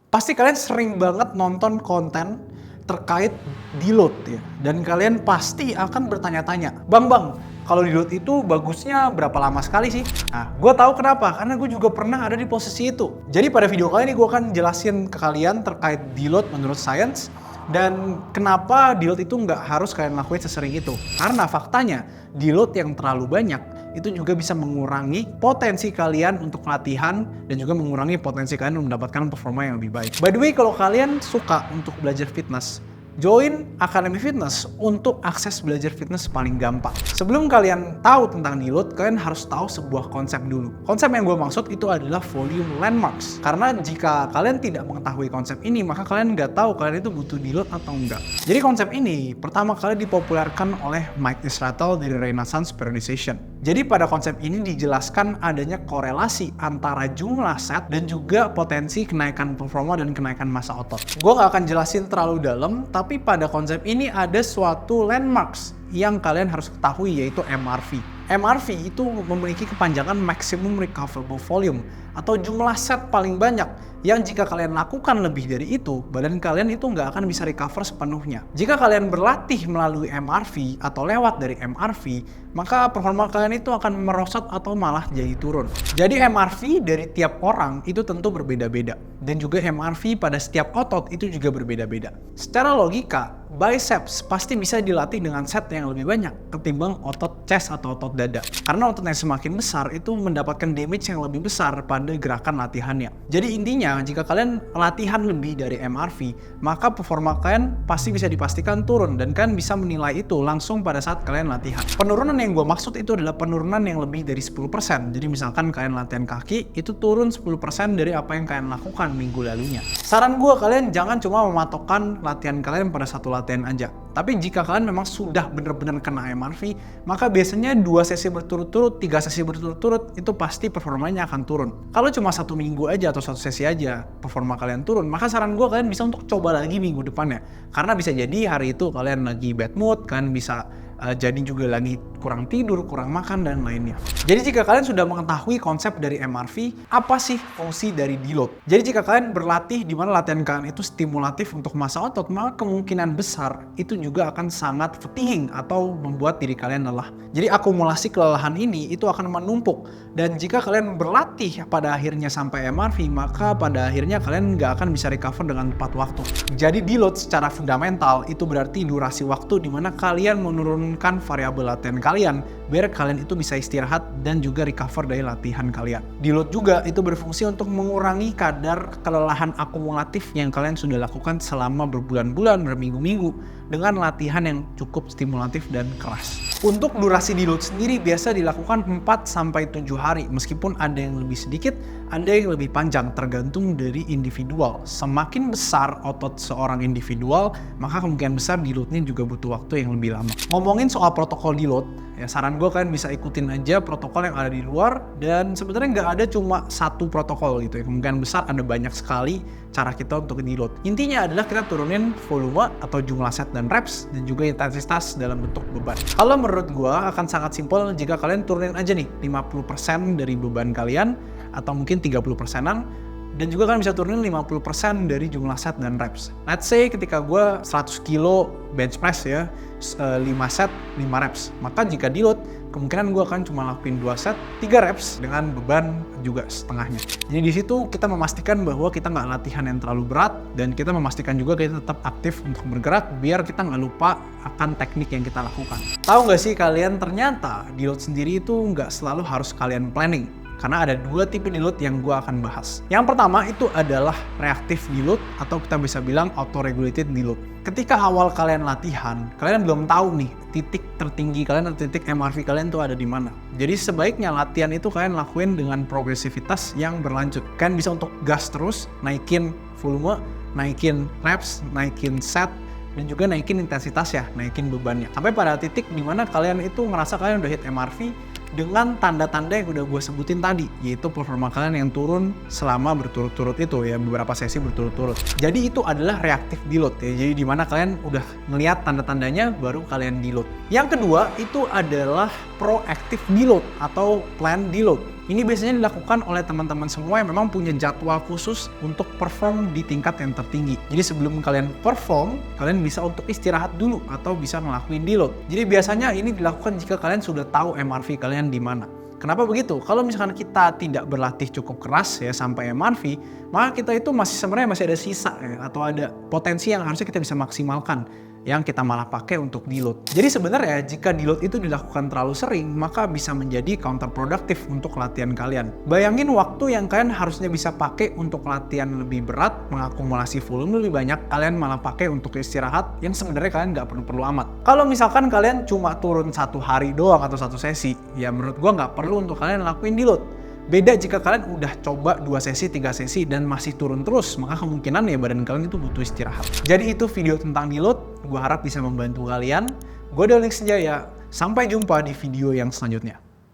Pasti kalian sering banget nonton konten terkait deload ya, dan kalian pasti akan bertanya-tanya, Bang, kalau deload itu bagusnya berapa lama sekali sih? Nah, gue tahu kenapa, karena gue juga pernah ada di posisi itu. Jadi pada video kali ini gue akan jelasin ke kalian terkait deload menurut sains, dan kenapa deload itu nggak harus kalian lakuin sesering itu. Karena faktanya, deload yang terlalu banyak itu juga bisa mengurangi potensi kalian untuk latihan dan juga mengurangi potensi kalian untuk mendapatkan performa yang lebih baik. By the way, kalau kalian suka untuk belajar fitness, join Academy Fitness untuk akses belajar fitness paling gampang. Sebelum kalian tahu tentang deload, kalian harus tahu sebuah konsep dulu. Konsep yang gue maksud itu adalah volume landmarks. Karena jika kalian tidak mengetahui konsep ini, maka kalian nggak tahu kalian itu butuh deload atau enggak. Jadi konsep ini pertama kali dipopulerkan oleh Mike Israetel dari Renaissance Periodization. Jadi pada konsep ini dijelaskan adanya korelasi antara jumlah set dan juga potensi kenaikan performa dan kenaikan massa otot. Gue nggak akan jelasin terlalu dalam, tapi pada konsep ini ada suatu landmarks yang kalian harus ketahui, yaitu MRV. MRV itu memiliki kepanjangan Maximum Recoverable Volume atau jumlah set paling banyak yang jika kalian lakukan lebih dari itu, badan kalian itu nggak akan bisa recover sepenuhnya. Jika kalian berlatih melalui MRV atau lewat dari MRV, maka performa kalian itu akan merosot atau malah jadi turun. Jadi MRV dari tiap orang itu tentu berbeda-beda. Dan juga MRV pada setiap otot itu juga berbeda-beda. Secara logika, biceps pasti bisa dilatih dengan set yang lebih banyak ketimbang otot chest atau otot dada. Karena otot yang semakin besar itu mendapatkan damage yang lebih besar pada gerakan latihannya. Jadi intinya, jika kalian latihan lebih dari MRV, maka performa kalian pasti bisa dipastikan turun dan kalian bisa menilai itu langsung pada saat kalian latihan. Penurunan yang gue maksud itu adalah penurunan yang lebih dari 10%. Jadi misalkan kalian latihan kaki, itu turun 10% dari apa yang kalian lakukan minggu lalunya. Saran gue, kalian jangan cuma mematokkan latihan kalian pada satu latihan aja. Tapi jika kalian memang sudah benar-benar kena MRV, maka biasanya 2 sesi berturut-turut, 3 sesi berturut-turut, itu pasti performanya akan turun. Kalau cuma 1 minggu aja atau 1 sesi aja performa kalian turun, maka saran gue kalian bisa untuk coba lagi minggu depannya. Karena bisa jadi hari itu kalian lagi bad mood, kalian bisa jadi juga lagi kurang tidur, kurang makan, dan lainnya. Jadi jika kalian sudah mengetahui konsep dari MRV, apa sih fungsi dari deload? Jadi jika kalian berlatih di mana latihan kalian itu stimulatif untuk massa otot, maka kemungkinan besar itu juga akan sangat fatiguing atau membuat diri kalian lelah. Jadi akumulasi kelelahan ini itu akan menumpuk, dan jika kalian berlatih pada akhirnya sampai MRV, maka pada akhirnya kalian nggak akan bisa recover dengan tepat waktu. Jadi deload secara fundamental itu berarti durasi waktu di mana kalian menurunkan variabel latihan kalian biar kalian itu bisa istirahat dan juga recover dari latihan kalian. Deload juga itu berfungsi untuk mengurangi kadar kelelahan akumulatif yang kalian sudah lakukan selama berbulan-bulan, berminggu-minggu dengan latihan yang cukup stimulatif dan keras. Untuk durasi deload sendiri biasa dilakukan 4-7 hari, meskipun ada yang lebih sedikit, ada yang lebih panjang, tergantung dari individual. Semakin besar otot seorang individual, maka kemungkinan besar deloadnya juga butuh waktu yang lebih lama. Ngomongin soal protokol deload, ya saran gue kalian bisa ikutin aja protokol yang ada di luar, dan sebenarnya nggak ada cuma satu protokol gitu ya. Kemungkinan besar ada banyak sekali cara kita untuk deload. Intinya adalah kita turunin volume atau jumlah set dan reps, dan juga intensitas dalam bentuk beban. Kalau menurut gue akan sangat simpel jika kalian turunin aja nih 50% dari beban kalian, atau mungkin 30%-an, dan juga kalian bisa turunin 50% dari jumlah set dan reps. Let's say ketika gue 100 kilo bench press ya, 5 set, 5 reps. Maka jika deload, kemungkinan gue akan cuma lakuin 2 set, 3 reps dengan beban juga setengahnya. Jadi di situ kita memastikan bahwa kita nggak latihan yang terlalu berat, dan kita memastikan juga kita tetap aktif untuk bergerak biar kita nggak lupa akan teknik yang kita lakukan. Tahu nggak sih kalian, ternyata deload sendiri itu nggak selalu harus kalian planning. Karena ada 2 tipe deload yang gue akan bahas. Yang pertama itu adalah reactive deload, atau kita bisa bilang auto-regulated deload. Ketika awal kalian latihan, kalian belum tahu nih titik tertinggi kalian atau titik MRV kalian tuh ada di mana. Jadi sebaiknya latihan itu kalian lakuin dengan progresivitas yang berlanjut. Kalian bisa untuk gas terus, naikin volume, naikin reps, naikin set, dan juga naikin intensitas ya, naikin bebannya. Sampai pada titik dimana kalian itu ngerasa kalian udah hit MRV, dengan tanda-tanda yang udah gue sebutin tadi, yaitu performa kalian yang turun selama berturut-turut itu ya, beberapa sesi berturut-turut. Jadi itu adalah reactive deload ya, jadi dimana kalian udah ngelihat tanda-tandanya baru kalian deload. Yang kedua itu adalah proactive deload atau planned deload. Ini biasanya dilakukan oleh teman-teman semua yang memang punya jadwal khusus untuk perform di tingkat yang tertinggi. Jadi sebelum kalian perform, kalian bisa untuk istirahat dulu atau bisa ngelakuin deload. Jadi biasanya ini dilakukan jika kalian sudah tahu MRV kalian di mana. Kenapa begitu? Kalau misalkan kita tidak berlatih cukup keras ya sampai MRV, maka kita itu sebenarnya masih ada sisa ya, atau ada potensi yang harusnya kita bisa maksimalkan, yang kita malah pakai untuk deload. Jadi sebenarnya jika deload itu dilakukan terlalu sering, maka bisa menjadi counterproductive untuk latihan kalian. Bayangin waktu yang kalian harusnya bisa pakai untuk latihan lebih berat, mengakumulasi volume lebih banyak, kalian malah pakai untuk istirahat yang sebenarnya kalian nggak perlu amat. Kalau misalkan kalian cuma turun 1 hari doang atau 1 sesi, ya menurut gua nggak perlu untuk kalian lakuin deload. Beda jika kalian udah coba 2 sesi, 3 sesi dan masih turun terus, maka kemungkinan ya badan kalian itu butuh istirahat. Jadi itu video tentang deload, gue harap bisa membantu kalian. Gue Daling Senjaya, sampai jumpa di video yang selanjutnya.